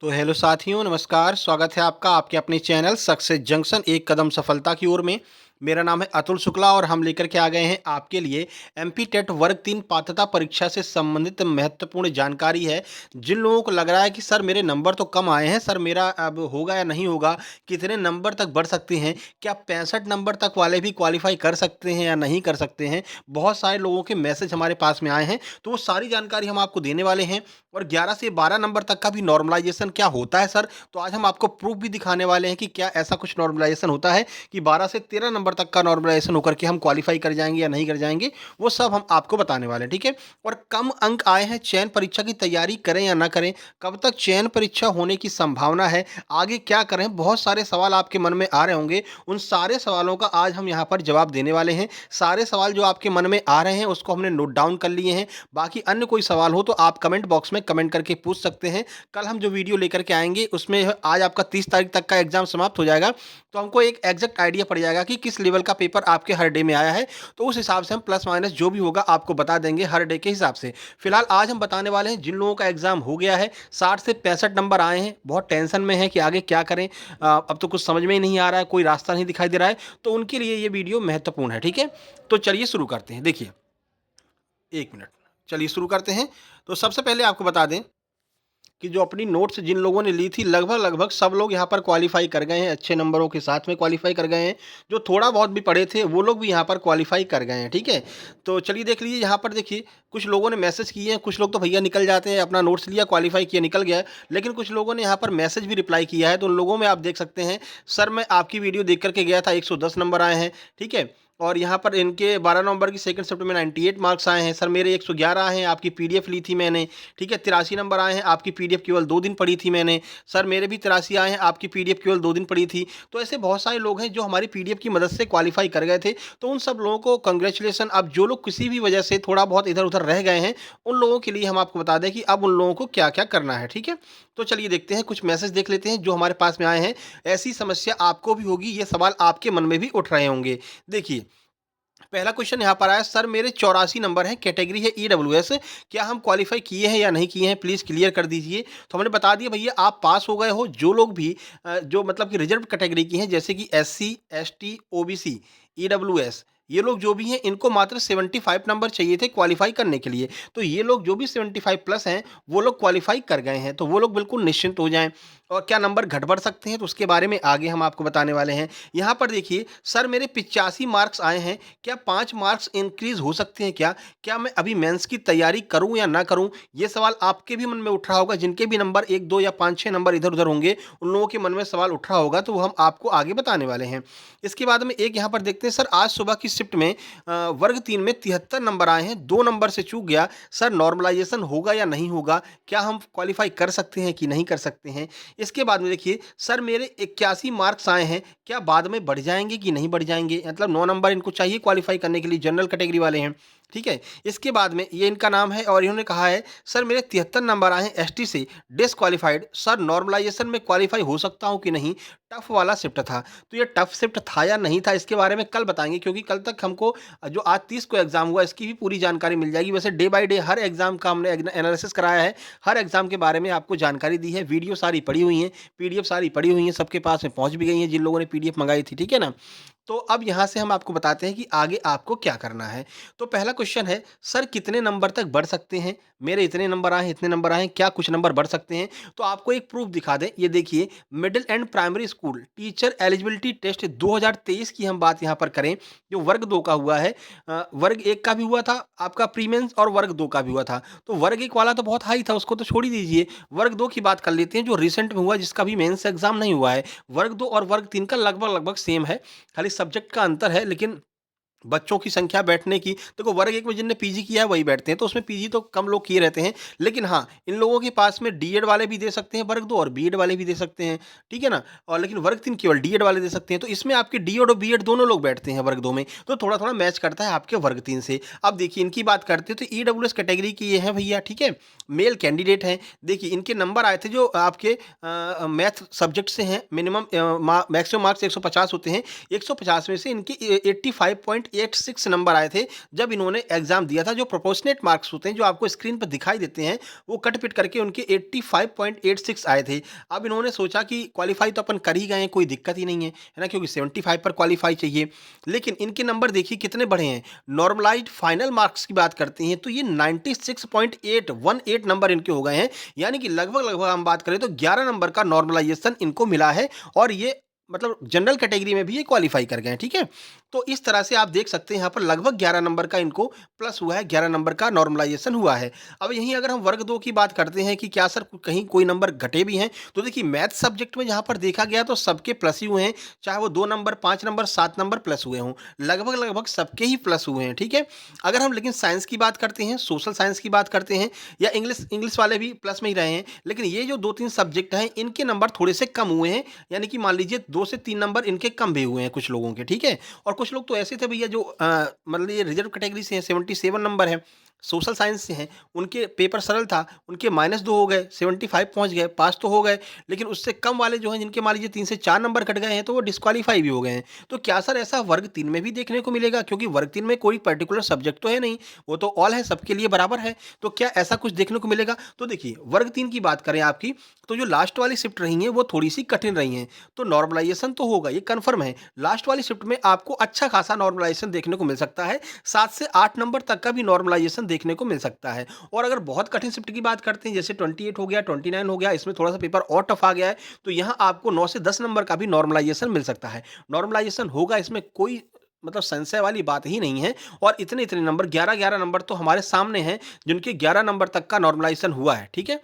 तो हेलो साथियों, नमस्कार। स्वागत है आपका आपके अपने चैनल सक्सेस जंक्शन एक कदम सफलता की ओर में। मेरा नाम है अतुल शुक्ला और हम लेकर के आ गए हैं आपके लिए एमपी टेट वर्ग 3 पात्रता परीक्षा से संबंधित महत्वपूर्ण जानकारी है। जिन लोगों को लग रहा है कि सर मेरे नंबर तो कम आए हैं, सर मेरा अब होगा या नहीं होगा, कितने नंबर तक बढ़ सकते हैं, क्या 65 नंबर तक वाले भी क्वालिफाई कर सकते हैं या नहीं कर सकते हैं। बहुत सारे लोगों के मैसेज हमारे पास में आए हैं, तो वो सारी जानकारी हम आपको देने वाले हैं। और 11 से 12 नंबर तक का भी नॉर्मलाइजेशन क्या होता है सर, तो आज हम आपको प्रूफ भी दिखाने वाले हैं कि क्या ऐसा कुछ नॉर्मलाइजेशन होता है कि 12 से 13 नंबर तक का नॉर्मलाइजेशन होकर के हम क्वालिफाई कर जाएंगे या नहीं कर जाएंगे। वो सब हम आपको बताने वाले हैं, ठीक है। और कम अंक आए हैं, चयन परीक्षा की तैयारी करें या ना करें, कब तक चयन परीक्षा होने की संभावना है, आगे क्या करें, बहुत सारे सवाल आपके मन में आ रहे होंगे। उन सारे सवालों का आज हम यहाँ पर जवाब देने वाले हैं। सारे सवाल जो आपके मन में आ रहे हैं उसको हमने नोट डाउन कर लिए हैं। बाकी अन्य कोई सवाल हो तो आप कमेंट बॉक्स में कमेंट करके पूछ सकते हैं। कल हम जो वीडियो लेकर के आएंगे उसमें आज आपका 30 तारीख तक का एग्जाम समाप्त हो जाएगा, तो हमको एक एग्जैक्ट आइडिया पड़ जाएगा कि किस लेवल का पेपर आपके हर डे में आया है। तो उस हिसाब से हम प्लस माइनस जो भी होगा आपको बता देंगे हर डे के हिसाब से। फिलहाल आज हम बताने वाले हैं जिन लोगों का एग्जाम हो गया है, 60 से 65 नंबर आए हैं, बहुत टेंशन में है कि आगे क्या करें, अब तो कुछ समझ में ही नहीं आ रहा है, कोई रास्ता नहीं दिखाई दे रहा है, तो उनके लिए ये वीडियो महत्वपूर्ण है, ठीक है। तो चलिए शुरू करते हैं। देखिए, एक मिनट, चलिए शुरू करते हैं। तो सबसे पहले आपको बता दें कि जो अपनी नोट्स जिन लोगों ने ली थी, लगभग लगभग सब लोग यहाँ पर क्वालिफाई कर गए हैं, अच्छे नंबरों के साथ में क्वालिफाई कर गए हैं। जो थोड़ा बहुत भी पढ़े थे वो लोग भी यहाँ पर क्वालिफाई कर गए हैं, ठीक है। तो चलिए देख लीजिए, यहाँ पर देखिए कुछ लोगों ने मैसेज किए हैं, कुछ लोग तो भैया निकल जाते हैं, अपना नोट्स लिया, क्वालिफाई किया, निकल गया है। लेकिन कुछ लोगों ने यहाँ पर मैसेज भी रिप्लाई किया है, तो उन लोगों में आप देख सकते हैं, सर मैं आपकी वीडियो देख करके गया था, 110 नंबर आए हैं, ठीक है। और यहाँ पर इनके 12 नवंबर की सेकंड शिफ्ट में 98 मार्क्स आए हैं। सर मेरे 111 आए हैं, आपकी पीडीएफ ली थी मैंने, ठीक है। 83 नंबर आए हैं, आपकी पीडीएफ केवल 2 दिन पढ़ी थी मैंने। सर मेरे भी 83 आए हैं, आपकी पीडीएफ केवल 2 दिन पढ़ी थी। तो ऐसे बहुत सारे लोग हैं जो हमारी पीडीएफ की मदद से क्वालिफाई कर गए थे। तो उन सब लोगों को कांग्रेचुलेसन। अब जो लोग किसी भी वजह से थोड़ा बहुत इधर उधर रह गए हैं, उन लोगों के लिए हम आपको बता दें कि अब उन लोगों को क्या क्या करना है, ठीक है। तो चलिए देखते हैं, कुछ मैसेज देख लेते हैं जो हमारे पास में आए हैं। ऐसी समस्या आपको भी होगी, ये सवाल आपके मन में भी उठ रहे होंगे। देखिए, पहला क्वेश्चन यहाँ पर आया, सर मेरे 84 नंबर हैं, कैटेगरी है ईडब्ल्यूएस, क्या हम क्वालिफाई किए हैं या नहीं किए हैं, प्लीज़ क्लियर कर दीजिए। तो हमने बता दिया भैया आप पास हो गए हो। जो लोग भी जो मतलब कि रिजर्व कैटेगरी की हैं, जैसे कि एससी, एसटी, ओबीसी, ईडब्ल्यूएस, ये लोग जो भी हैं इनको मात्र 75 नंबर चाहिए थे क्वालिफाई करने के लिए। तो ये लोग जो भी 75 प्लस हैं वो लोग क्वालिफाई कर गए हैं, तो वो लोग बिल्कुल निश्चिंत हो जाएं। और क्या नंबर घट बढ़ सकते हैं तो उसके बारे में आगे हम आपको बताने वाले हैं। यहाँ पर देखिए, सर मेरे 85 मार्क्स आए हैं, क्या 5 मार्क्स इंक्रीज़ हो सकते हैं क्या? क्या मैं अभी मेंस की तैयारी करूँ या ना करूँ? ये सवाल आपके भी मन में उठ रहा होगा, जिनके भी नंबर 1, 2 या 5-6 नंबर इधर-उधर होंगे, उन लोगों के मन में सवाल उठ रहा होगा, तो वो हम आपको आगे बताने वाले हैं। इसके बाद में एक यहाँ पर देखते हैं, सर आज सुबह की शिफ्ट में वर्ग 3 में 73 नंबर आए हैं, 2 नंबर से चूक गया, सर नॉर्मलाइज़ेशन होगा या नहीं होगा? क्या हम क्वालिफ़ाई कर सकते हैं कि नहीं कर सकते हैं? इसके बाद में देखिए, सर मेरे 81 मार्क्स आए हैं, क्या बाद में बढ़ जाएँगे कि नहीं बढ़ जाएँगे? मतलब 9 नंबर इनको चाहिए क्वालिफ़ाई करने के लिए, जनरल कैटेगरी वाले हैं, ठीक है। इसके बाद में ये इनका नाम है और इन्होंने कहा है, सर मेरे 73 नंबर आए हैं एसटी से, डिसक्वालिफ़ाइड, सर नॉर्मलाइज़ेशन में क्वालिफ़ाई हो सकता हूँ कि नहीं? टफ़ वाला शिफ्ट था। तो ये टफ़ शिफ्ट था या नहीं था, इसके बारे में कल बताएँगे, क्योंकि कल तक हमको जो आज 30 को एग्ज़ाम हुआ इसकी भी पूरी जानकारी मिल जाएगी। वैसे day by day her exam का हमने एनालिसिस कराया है, हर एग्ज़ाम के बारे में आपको जानकारी दी है, वीडियो सारी पड़ी हुई हैं, पीडीएफ सारी पड़ी हुई हैं, सबके पास में पहुँच भी गई हैं जिन लोगों ने पीडीएफ मंगाई थी, ठीक है ना? तो अब यहाँ से हम आपको बताते हैं कि आगे आपको क्या करना है। तो पहला क्वेश्चन है, सर कितने नंबर तक बढ़ सकते हैं? मेरे इतने नंबर आए हैं, इतने नंबर आए हैं, क्या कुछ नंबर बढ़ सकते हैं? तो आपको एक प्रूफ दिखा दें, ये देखिए, middle and primary school teacher eligibility test 2023 की हम बात यहाँ पर करें, जो वर्ग 2 का हुआ है। वर्ग 1 का भी हुआ था आपका प्री मेंस और वर्ग 2 का भी हुआ था। तो वर्ग 1 वाला तो बहुत हाई था, उसको तो छोड़ ही दीजिए। वर्ग 2 की बात कर लेते हैं जो रिसेंट में हुआ, जिसका भी मेंस एग्जाम नहीं हुआ है। वर्ग 2 और वर्ग 3 का लगभग-लगभग सेम है, खाली सब्जेक्ट का अंतर है, लेकिन बच्चों की संख्या बैठने की, देखो वर्ग 1 में जिनने पीजी किया है वही बैठते हैं, तो उसमें पीजी तो कम लोग किए रहते हैं। लेकिन हाँ, इन लोगों के पास में डीएड वाले भी दे सकते हैं वर्ग 2 और बीएड वाले भी दे सकते हैं, ठीक है ना? और लेकिन वर्ग 3 केवल डीएड वाले दे सकते हैं, तो इसमें आपके डीएड और बीएड दोनों लोग बैठते हैं वर्ग 2 में, तो थोड़ा-थोड़ा मैच करता है आपके वर्ग 3 से। अब देखिए इनकी बात करते हैं, तो ईडब्ल्यूएस कैटेगरी के ये हैं भैया, ठीक है? मेल कैंडिडेट हैं। देखिए इनके नंबर आए थे जो आपके मैथ सब्जेक्ट से हैं, मिनिमम मैक्सिमम मार्क्स 150 होते हैं, 150 में से इनके 85.8 85.86 नंबर आए थे जब इन्होंने एग्जाम दिया था। जो प्रोपोर्शनेट मार्क्स होते हैं जो आपको स्क्रीन पर दिखाई देते हैं वो कट पिट करके उनके 85.86 आए थे। अब इन्होंने सोचा कि क्वालिफाई तो अपन कर ही गए हैं, कोई दिक्कत ही नहीं है ना, क्योंकि 75 पर क्वालिफाई चाहिए। लेकिन इनके नंबर देखिए कितने बढ़े हैं। नॉर्मलाइज्ड फाइनल मार्क्स की बात करते हैं तो ये 96.818 नंबर इनके हो गए हैं। यानी कि लगभग लगभग हम बात करें तो 11 नंबर का नॉर्मलाइजेशन इनको मिला है और ये मतलब जनरल कैटेगरी में भी ये क्वालिफाई कर गए हैं। ठीक है, तो इस तरह से आप देख सकते हैं यहाँ पर लगभग 11 नंबर का इनको प्लस हुआ है, 11 नंबर का नॉर्मलाइजेशन हुआ है। अब यहीं अगर हम वर्ग 2 की बात करते हैं कि क्या सर कहीं कोई नंबर घटे भी हैं, तो देखिए मैथ सब्जेक्ट में जहाँ पर देखा गया तो सबके प्लस ही हुए हैं, चाहे वो 2 नंबर, 5 नंबर, 7 नंबर प्लस हुए हों, लगभग लगभग सबके ही प्लस हुए हैं। ठीक है, अगर हम लेकिन साइंस की बात करते हैं, सोशल साइंस की बात करते हैं या इंग्लिश इंग्लिश वाले भी प्लस में ही रहे हैं, लेकिन ये जो 2-3 सब्जेक्ट हैं इनके नंबर थोड़े से कम हुए हैं। यानी कि मान लीजिए 2 से 3 नंबर इनके कम भी हुए हैं कुछ लोगों के। ठीक है, और कुछ लोग तो ऐसे थे भैया जो मतलब ये रिजर्व कैटेगरी से हैं, 77 नंबर है, सोशल साइंस से हैं, उनके पेपर सरल था, उनके -2 हो गए, 75 पहुंच गए, पास तो हो गए, लेकिन उससे कम वाले जो हैं जिनके मान लीजिए 3 से 4 नंबर कट गए हैं तो वो डिस्क्वालीफाई भी हो गए हैं। तो क्या सर ऐसा वर्ग 3 में भी देखने को मिलेगा? क्योंकि वर्ग 3 में कोई पर्टिकुलर सब्जेक्ट तो है नहीं, वो तो ऑल है, सबके लिए बराबर है। तो क्या ऐसा कुछ देखने को मिलेगा? तो देखिए वर्ग 3 की बात करें आपकी, तो जो लास्ट वाली शिफ्ट रही हैं वो थोड़ी सी कठिन रही हैं, तो नॉर्मलाइजेशन तो होगा, ये कन्फर्म है। लास्ट वाली शिफ्ट में आपको अच्छा खासा नॉर्मलाइजेशन देखने को मिल सकता है, 7 से 8 नंबर तक का भी नॉर्मलाइजेशन देखने को मिल सकता है। और अगर बहुत कठिन शिफ्ट की बात करते हैं जैसे 28 हो गया, 29 हो गया, इसमें थोड़ा सा पेपर और टफ आ गया है, तो यहाँ आपको 9 से 10 नंबर का भी नॉर्मलाइजेशन मिल सकता है। नॉर्मलाइजेशन होगा, इसमें कोई मतलब संशय वाली बात ही नहीं है। और इतने इतने नंबर 11-11 नंबर तो हमारे सामने हैं जिनके 11 नंबर तक का नॉर्मलाइजेशन हुआ है। ठीक है,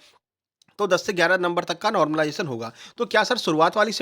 तो 10 से 11 नंबर तक का नॉर्मलाइजेशन होगा। तो क्या सर शुरुआत वाली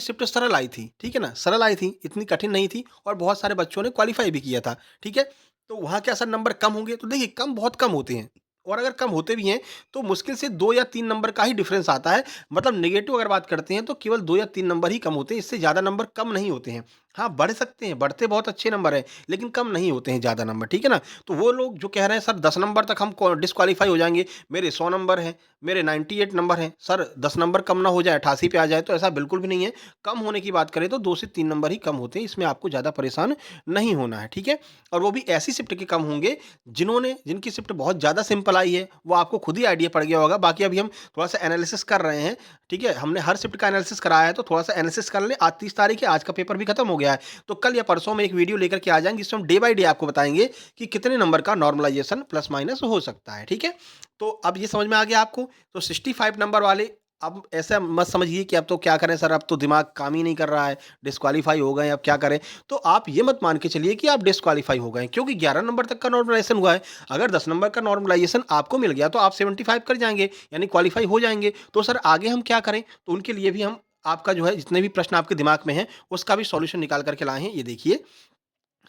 शिफ्ट सरल आई थी, ठीक है ना? सरल आई थी, इतनी कठिन नहीं थी और बहुत सारे बच्चों ने क्वालीफाई भी किया था, ठीक है? तो वहाँ क्या सर नंबर कम होंगे? तो देखिए कम बहुत कम होते हैं और अगर कम होते भी हैं, तो मुश्किल से 2 या 3 नंबर का ही डिफरेंस आता है। मतलब नेगेटिव अगर बात करते हैं तो केवल 2 या 3 नंबर ही कम होते हैं, इससे ज़्यादा नंबर कम नहीं होते हैं। हाँ, बढ़ सकते हैं, बढ़ते बहुत अच्छे नंबर हैं, लेकिन कम नहीं होते हैं ज़्यादा नंबर, ठीक है ना? तो वो लोग जो कह रहे हैं सर 10 नंबर तक हम डिस्क्वालीफाई हो जाएँगे, मेरे 100 नंबर हैं, मेरे 98 नंबर हैं, सर 10 नंबर कम ना हो जाए, 88 पे आ जाए, तो ऐसा बिल्कुल भी नहीं है। कम होने की बात करें तो 2 से 3 नंबर ही कम होते हैं, इसमें आपको ज़्यादा परेशान नहीं होना है, ठीक है? और वो भी ऐसी शिफ्ट के कम होंगे जिनकी शिफ्ट बहुत ज़्यादा सिंपल आई है, वो आपको खुद ही आइडिया पड़ गया होगा। बाकी अभी हम थोड़ा-सा एनालिसिस कर रहे हैं, ठीक है? हमने हर शिफ्ट का एनालिसिस कराया है, तो थोड़ा-सा एनालिसिस कर लें। आज 30 तारीख है, आज का पेपर भी खत्म हो गया है, तो कल या परसों में एक वीडियो लेकर के आ जाएँगे, जिसमें हम डे बाय डे आपको बताएँगे कि कितने नंबर का नॉर्मलाइज़ेशन प्लस माइनस हो सकता है, ठीक है? तो अब ये समझ में आ गया आपको? तो 65 नंबर वाले अब ऐसा मत समझिए कि अब तो क्या करें सर, अब तो दिमाग काम ही नहीं कर रहा है, डिस्क्वालीफाई हो गए, अब क्या करें? तो आप ये मत मान के चलिए कि आप डिस्क्वालीफाई हो गए, क्योंकि 11 नंबर तक का नॉर्मलाइजेशन हुआ है। अगर 10 नंबर का नॉर्मलाइजेशन आपको मिल गया, तो आप 75 कर जाएँगे, यानी क्वालीफाई हो जाएँगे। तो सर आगे हम क्या करें? तो उनके लिए भी हम आपका जो है जितने भी प्रश्न आपके दिमाग में हैं, उसका भी सॉल्यूशन निकाल कर के लाए हैं। ये देखिए,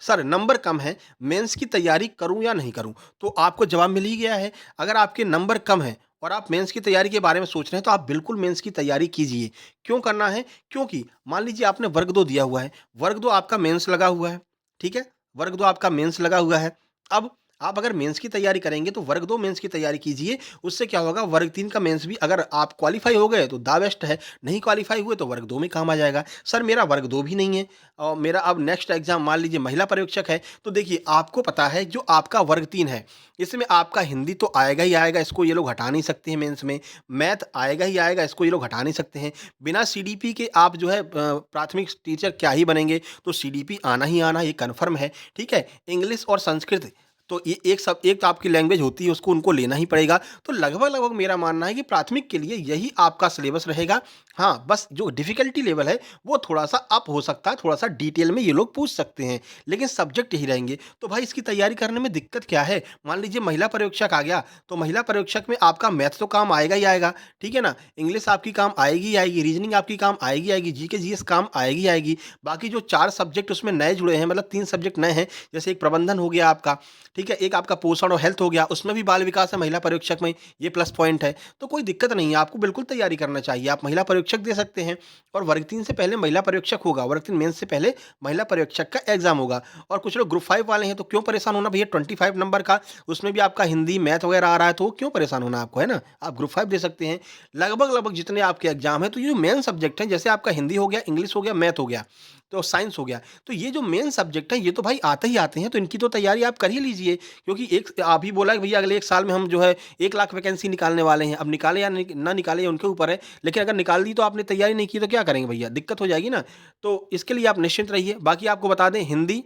सर नंबर कम है, मेंस की तैयारी करूँ या नहीं करूँ? तो आपको जवाब मिल ही गया है। अगर आपके नंबर कम हैं और आप मेंस की तैयारी के बारे में सोच रहे हैं, तो आप बिल्कुल मेंस की तैयारी कीजिए। क्यों करना है? क्योंकि मान लीजिए आपने वर्ग 2 दिया हुआ है, वर्ग 2 आपका मेंस लगा हुआ है, ठीक है? वर्ग 2 आपका मेंस लगा हुआ है। अब आप अगर मेंस की तैयारी करेंगे, तो वर्ग 2 मेंस की तैयारी कीजिए, उससे क्या होगा वर्ग 3 का मेंस भी अगर आप क्वालीफाई हो गए, तो द बेस्ट है, नहीं क्वालीफाई हुए तो वर्ग 2 में काम आ जाएगा। सर मेरा वर्ग 2 भी नहीं है और मेरा अब नेक्स्ट एग्ज़ाम मान लीजिए महिला पर्यवेक्षक है, तो देखिए आपको पता है जो आपका वर्ग 3 है, इसमें आपका हिंदी तो आएगा ही आएगा, इसको ये लोग हटा नहीं सकते हैं मेंस में, मैथ आएगा ही आएगा, इसको ये लोग हटा नहीं सकते हैं। बिना सीडीपी के आप जो है प्राथमिक टीचर क्या ही बनेंगे, तो सीडीपी आना ही आना ये कन्फर्म है, ठीक है? इंग्लिश और संस्कृत तो ये एक तो आपकी लैंग्वेज होती है, उसको उनको लेना ही पड़ेगा। तो लगभग-लगभग मेरा मानना है कि प्राथमिक के लिए यही आपका सिलेबस रहेगा। हाँ, बस जो डिफ़िकल्टी लेवल है, वो थोड़ा-सा अप हो सकता है, थोड़ा-सा डिटेल में ये लोग पूछ सकते हैं, लेकिन सब्जेक्ट यही रहेंगे। तो भाई इसकी तैयारी करने में दिक्कत क्या है? मान लीजिए महिला पर्यवेक्षक आ गया, तो महिला पर्यवेक्षक में आपका मैथ तो काम आएगा ही आएगा, ठीक है ना? इंग्लिश आपकी काम आएगी ही आएगी, रीज़निंग आपकी काम आएगी ही आएगी, जीके, जीएस काम आएगी ही आएगी। बाकी जो 4 सब्जेक्ट उसमें नए जुड़े हैं, मतलब 3 सब्जेक्ट नए हैं, जैसे एक प्रबंधन हो गया आपका, ठीक है? एक आपका पोषण और हेल्थ हो गया, उसमें भी बाल विकास है महिला पर्यवेक्षक में, ये प्लस पॉइंट है। तो कोई दिक्कत नहीं है, आपको बिल्कुल तैयारी करना चाहिए। आप महिला पर्यवेक्षक दे सकते हैं और वर्ग 3 से पहले महिला पर्यवेक्षक होगा, वर्ग 3 मेंस से पहले महिला पर्यवेक्षक का एग्ज़ाम होगा। और कुछ लोग ग्रुप 5 वाले हैं, तो क्यों परेशान होना भैया 25 नंबर का, उसमें भी आपका हिंदी, मैथ वगैरह आ रहा है, तो क्यों परेशान होना आपको, है ना? आप ग्रुप 5 दे सकते हैं। लगभग-लगभग जितने आपके एग्ज़ाम हैं, तो ये जो मेन सब्जेक्ट हैं, जैसे आपका हिंदी हो गया, इंग्लिश हो गया, मैथ हो गया, तो साइंस हो गया। तो ये जो मेन सब्जेक्ट है ये तो भाई आते ही आते हैं, तो इनकी तो तैयारी आप कर ही लीजिए, क्योंकि एक अभी बोला कि भैया अगले 1 साल में हम जो है 1 लाख वैकेंसी निकालने वाले हैं। अब निकालें या ना निकालें ये उनके ऊपर है, लेकिन अगर निकाल दी तो आपने तैयारी नहीं की तो क्या करेंगे भैया? दिक्कत हो जाएगी ना। तो इसके लिए आप निश्चिंत रहिए। बाकी आपको बता दें, हिंदी,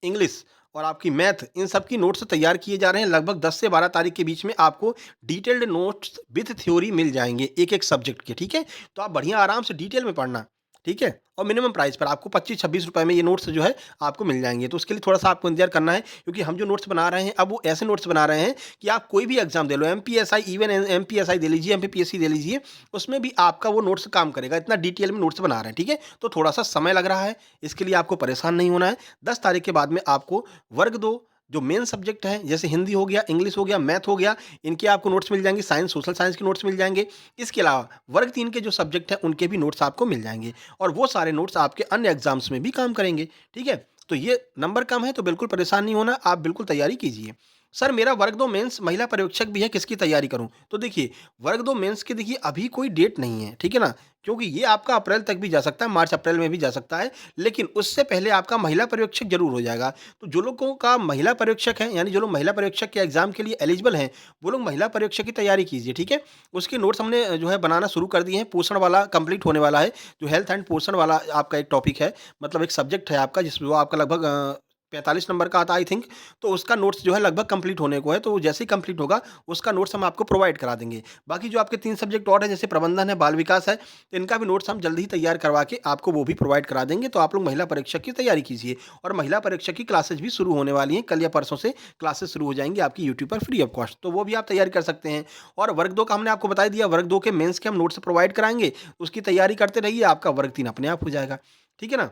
इंग्लिश और आपकी मैथ, इन सब की नोट्स तैयार किए जा रहे हैं। लगभग 10 से 12 तारीख के बीच में आपको डिटेल्ड नोट्स विथ थ्योरी मिल जाएँगे एक-एक सब्जेक्ट के, ठीक है? तो आप बढ़िया आराम से डिटेल में पढ़ना, ठीक है? और मिनिमम प्राइस पर आपको 25-26 रुपए में ये नोट्स जो है आपको मिल जाएँगे। तो उसके लिए थोड़ा-सा आपको इंतज़ार करना है, क्योंकि हम जो नोट्स बना रहे हैं अब वो ऐसे नोट्स बना रहे हैं कि आप कोई भी एग्ज़ाम दे लो, एमपीएसआई, इवन एमपीएसआई दे लीजिए, एमपीपीएससी दे लीजिए, उसमें भी आपका वो नोट्स काम करेगा। इतना डिटेल में नोट्स बना रहे हैं, ठीक है? तो थोड़ा-सा समय लग रहा है, इसके लिए आपको परेशान नहीं होना है। 10 तारीख के बाद में आपको वर्ग 2 जो मेन सब्जेक्ट हैं, जैसे हिंदी हो गया, इंग्लिश हो गया, मैथ हो गया, इनके आपको नोट्स मिल जाएँगे, साइंस, सोशल साइंस के नोट्स मिल जाएँगे। इसके अलावा वर्ग 3 के जो सब्जेक्ट हैं, उनके भी नोट्स आपको मिल जाएँगे और वो सारे नोट्स आपके अन्य एग्ज़ाम्स में भी काम करेंगे, ठीक है? तो ये नंबर कम है तो बिल्कुल परेशान नहीं होना, आप बिल्कुल तैयारी कीजिए। सर मेरा वर्ग 2 मेंस महिला पर्यवेक्षक भी है, किसकी तैयारी करूँ? तो देखिए, वर्ग 2 मेंस की देखिए अभी कोई डेट नहीं है, ठीक है ना? क्योंकि ये आपका अप्रैल तक भी जा सकता है, मार्च-अप्रैल में भी जा सकता है, लेकिन उससे पहले आपका महिला पर्यवेक्षक ज़रूर हो जाएगा। तो जो लोगों का महिला पर्यवेक्षक है, यानी जो लोग महिला पर्यवेक्षक के एग्ज़ाम के लिए एलिजिबल हैं, वो लोग महिला पर्यवेक्षक की तैयारी कीजिए, ठीक है? उसके नोट्स हमने जो है बनाना शुरू कर दिए हैं, पोषण वाला कंप्लीट होने वाला है, जो हेल्थ एंड पोषण वाला आपका एक टॉपिक है, मतलब एक सब्जेक्ट है आपका जिसमें वो आपका लगभग 45 नंबर का आता है आई थिंक, तो उसका नोट्स जो है लगभग कंप्लीट होने को है, तो जैसे ही कंप्लीट होगा, उसका नोट्स हम आपको प्रोवाइड करा देंगे। बाकी जो आपके 3 सब्जेक्ट और हैं, जैसे प्रबंधन है, बाल विकास है, तो इनका भी नोट्स हम जल्द ही तैयार करवा के आपको वो भी प्रोवाइड करा देंगे। तो आप लोग महिला परीक्षक की तैयारी कीजिए और महिला परीक्षक की क्लासेस भी शुरू होने वाली हैं। कल या परसों से क्लासेस शुरू हो जाएँगी आपकी यूट्यूब पर फ्री ऑफ कॉस्ट, तो वो भी आप तैयारी कर सकते हैं। और वर्ग 2 का हमने आपको बता ही दिया, वर्ग 2 के मेंस के हम नोट्स प्रोवाइड कराएँगे, उसकी तैयारी करते रहिए, आपका वर्ग 3 अपने आप हो जाएगा। ठीक है ना?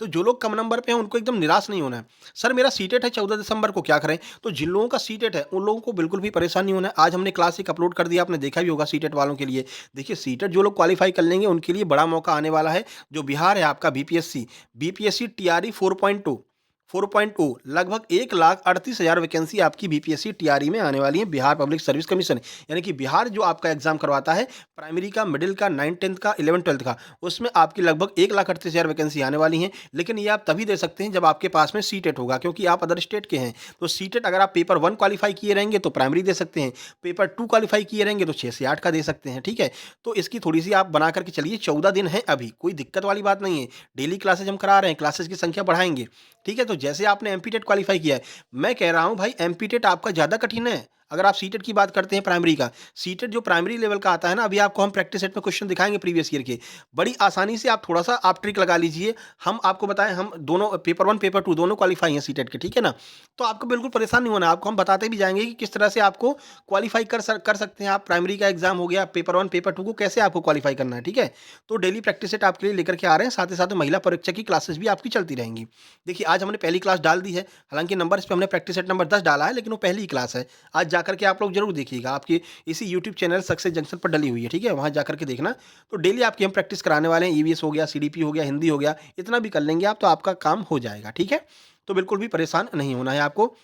तो जो लोग कम नंबर पे हैं उनको एकदम निराश नहीं होना है। सर मेरा सीटेट है 14 दिसंबर को, क्या करें? तो जिन लोगों का सीटेट है उन लोगों को बिल्कुल भी परेशान नहीं होना है। आज हमने क्लास एक अपलोड कर दिया, आपने देखा भी होगा सीटेट वालों के लिए। देखिए सीटेट जो लोग क्वालीफाई कर लेंगे उनके लिए बड़ा मौका आने वाला है। जो बिहार है आपका बीपीएससी, बीपीएससी टीआरई 4.0 लगभग 1,38,000 वैकेंसी आपकी बीपीएससी टीआरई में आने वाली है, बिहार पब्लिक सर्विस कमीशन। यानी कि बिहार जो आपका एग्जाम करवाता है प्राइमरी का, मिडिल का, 9th-10th का, 11th-12th का, उसमें आपकी लगभग 1,38,000 वैकेंसी आने वाली हैं। लेकिन ये आप तभी दे सकते हैं जब आपके पास में सीटेट होगा, क्योंकि आप अदर स्टेट के हैं। तो सीटेट अगर आप पेपर 1 क्वालीफाई किए रहेंगे तो प्राइमरी दे सकते हैं, पेपर 2 क्वालीफाई किए रहेंगे तो 6 से 8 का दे सकते हैं, ठीक है? तो इसकी थोड़ी-सी आप बना करके चलिए, 14 दिन है अभी, कोई दिक्कत वाली बात नहीं है। डेली क्लासेज हम करा रहे हैं, क्लासेज की संख्या बढ़ाएँगे, ठीक है? तो जैसे आपने एमपीटेट क्वालीफाई किया है, मैं कह रहा हूँ भाई एमपीटेट आपका ज़्यादा कठिन है। अगर आप सीटेट की बात करते हैं प्राइमरी का, सीटेट जो प्राइमरी लेवल का आता है ना, अभी आपको हम प्रैक्टिस सेट में क्वेश्चन दिखाएँगे प्रीवियस ईयर के। बड़ी आसानी से आप थोड़ा-सा आप ट्रिक लगा लीजिए। हम आपको बताएँ, हम दोनों पेपर 1, पेपर 2 दोनों क्वालीफाई हैं सीटेट के, ठीक है ना? तो आपको बिल्कुल परेशान नहीं होना है, आपको हम बताते भी जाएँगे कि किस तरह से आपको क्वालीफाई कर सकते हैं आप। प्राइमरी का एग्ज़ाम हो गया, पेपर 1, पेपर 2 को कैसे आपको क्वालीफाई करना है, ठीक है? तो डेली प्रैक्टिस सेट आपके लिए लेकर के आ रहे हैं, साथ ही साथ में महिला परीक्षा की क्लासेस भी आपकी चलती रहेंगी। देखिए आज हमने पहली क्लास डाल दी है, हालाँकि नंबर इस पे हमने प्रैक्टिस सेट नंबर 10 डाला है, लेकिन वो पहली ही क्लास है। आज जाकर के आप लोग ज़रूर देखिएगा, आपकी इसी यूट्यूब चैनल सक्सेस जंक्शन पर डली हुई है, ठीक है? वहाँ जाकर के देखना। तो डेली आपकी हम प्रैक्टिस कराने वाले हैं, ईवीएस हो गया, सीडीपी हो गया, हिंदी हो गया, इतना भी कर लेंगे आप तो आपका काम हो जाएगा, ठीक है? तो बिल्कुल भी परेशान नहीं होना है आपको।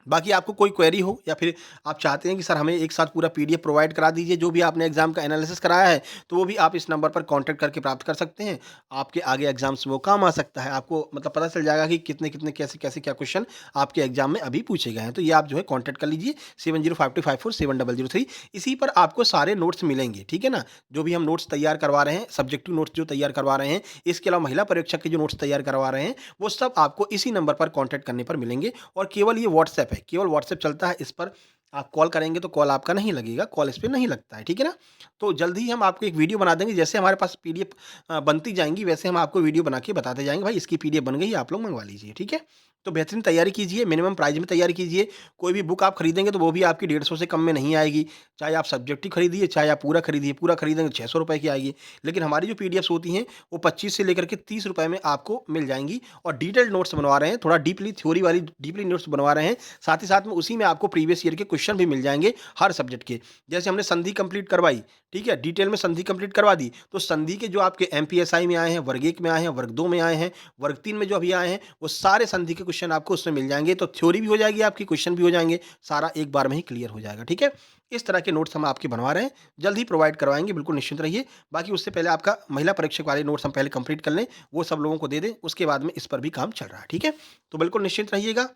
बाकी आपको कोई क्वेरी हो या फिर आप चाहते हैं कि सर हमें एक साथ पूरा पीडीएफ प्रोवाइड करा दीजिए, जो भी आपने एग्जाम का एनालिसिस कराया है, तो वो भी आप इस नंबर पर कांटेक्ट करके प्राप्त कर सकते हैं। आपके आगे एग्जाम्स में वो काम आ सकता है। आपको मतलब पता चल जाएगा कि कितने-कितने, कैसे-कैसे क्या क्वेश्चन आपके एग्जाम में अभी पूछे गए हैं। तो ये आप जो है कांटेक्ट कर लीजिए 7052547003। इसी पर आपको सारे नोट्स मिलेंगे, ठीक है ना? जो भी हम नोट्स तैयार करवा रहे हैं, सब्जेक्टिव नोट्स जो तैयार करवा रहे हैं, इसके अलावा महिला परीक्षक के जो नोट्स तैयार करवा रहे हैं, वो सब आपको इसी नंबर पर कांटेक्ट करने पर मिलेंगे। और केवल ये व्हाट्सएप है, केवल व्हाट्सएप चलता है, इस पर आप कॉल करेंगे तो कॉल आपका नहीं लगेगा, कॉल इस पे नहीं लगता है, ठीक है ना? तो जल्द ही हम आपको एक वीडियो बना देंगे, जैसे हमारे पास पीडीएफ बनती जाएँगी वैसे हम आपको वीडियो बना के बताते जाएँगे, भाई इसकी पीडीएफ बन गई है, आप लोग मँगवा लीजिए, ठीक है? तो बेहतरीन तैयारी कीजिए, मिनिमम प्राइस में तैयारी कीजिए। कोई भी बुक आप खरीदेंगे तो वो भी आपकी 150 से कम में नहीं आएगी, चाहे आप सब्जेक्टिव खरीदिए, चाहे आप पूरा खरीदिए, पूरा खरीदेंगे तो ₹600 की आएगी। लेकिन हमारी जो पीडीएफ्स होती हैं, वो 25 से लेकर के ₹30 में आपको मिल जाएँगी और डिटेल्ड नोट्स बनवा रहे हैं, थोड़ा डीपली थ्योरी वाली डीपली नोट्स बनवा रहे हैं। साथ ही साथ में उसी में आपको प्रीवियस ईयर के क्वेश्चन भी मिल जाएँगे हर सब्जेक्ट के। जैसे हमने संधि कंप्लीट करवाई, ठीक है, डिटेल में संधि कंप्लीट करवा दी, तो संधि के जो आपके एमपीएसआई में आए हैं, वर्ग 1 में आए हैं, वर्ग 2 में आए हैं, वर्ग 3 में जो अभी आए हैं, वो सारे संधि के क्वेश्चन आपको उसमें मिल जाएँगे। तो थ्योरी भी हो जाएगी आपकी, क्वेश्चन भी हो जाएँगे, सारा एक बार में ही क्लियर हो जाएगा, ठीक है? इस तरह के नोट्स हम आपके बनवा रहे हैं, जल्द ही प्रोवाइड करवाएँगे, बिल्कुल निश्चिंत रहिए। बाकी उससे पहले आपका महिला परीक्षक वाले नोट्स हम पहले कंप्लीट कर लें, वो सब लोगों को दे दें, उसके बाद में इस पर भी काम चल रहा है, ठीक है? तो बिल्कुल निश्चिंत रहिएगा।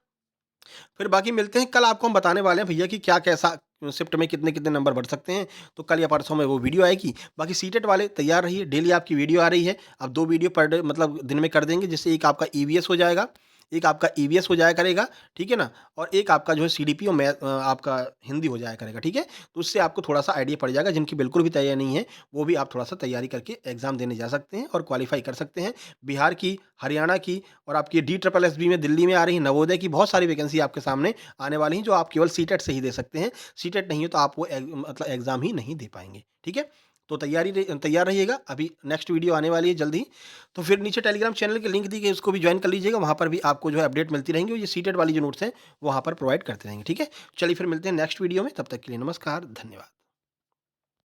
फिर बाकी मिलते हैं कल, आपको हम बताने वाले हैं भैया कि क्या कैसा शिफ्ट में कितने-कितने नंबर बढ़ सकते हैं, तो कल या परसों में वो वीडियो आएगी। बाकी सीटेट वाले तैयार रहिए, डेली आपकी वीडियो आ रही है, अब 2 वीडियो पर डे मतलब दिन में कर देंगे, जिससे एक आपका ईवीएस हो जाएगा, एक आपका ईवीएस हो जाया करेगा, ठीक है ना? और एक आपका जो है सीडीपी और आपका हिंदी हो जाया करेगा, ठीक है? तो उससे आपको थोड़ा-सा आइडिया पड़ जाएगा, जिनकी बिल्कुल भी तैयारी नहीं है, वो भी आप थोड़ा-सा तैयारी करके एग्ज़ाम देने जा सकते हैं और क्वालीफाई कर सकते हैं। बिहार की, हरियाणा की और आपकी डी ट्रिपल एसबी में दिल्ली में आ रही है, नवोदय की बहुत सारी वैकेंसी आपके सामने आने वाली हैं, जो आप केवल सीटेट से ही दे सकते हैं। सीटेट नहीं है तो आप वो मतलब एग्ज़ाम ही नहीं दे पाएँगे, ठीक है? तो तैयार रहिएगा, अभी नेक्स्ट वीडियो आने वाली है जल्द ही। तो फिर नीचे टेलीग्राम चैनल की लिंक दी गई है, उसको भी जॉइन कर लीजिएगा, वहाँ पर भी आपको जो है अपडेट मिलती रहेंगी और ये सीटेट वाली जो नोट्स हैं, वो वहाँ पर प्रोवाइड करते रहेंगे, ठीक है? चलिए फिर मिलते हैं नेक्स्ट वीडियो में, तब तक के लिए नमस्कार, धन्यवाद।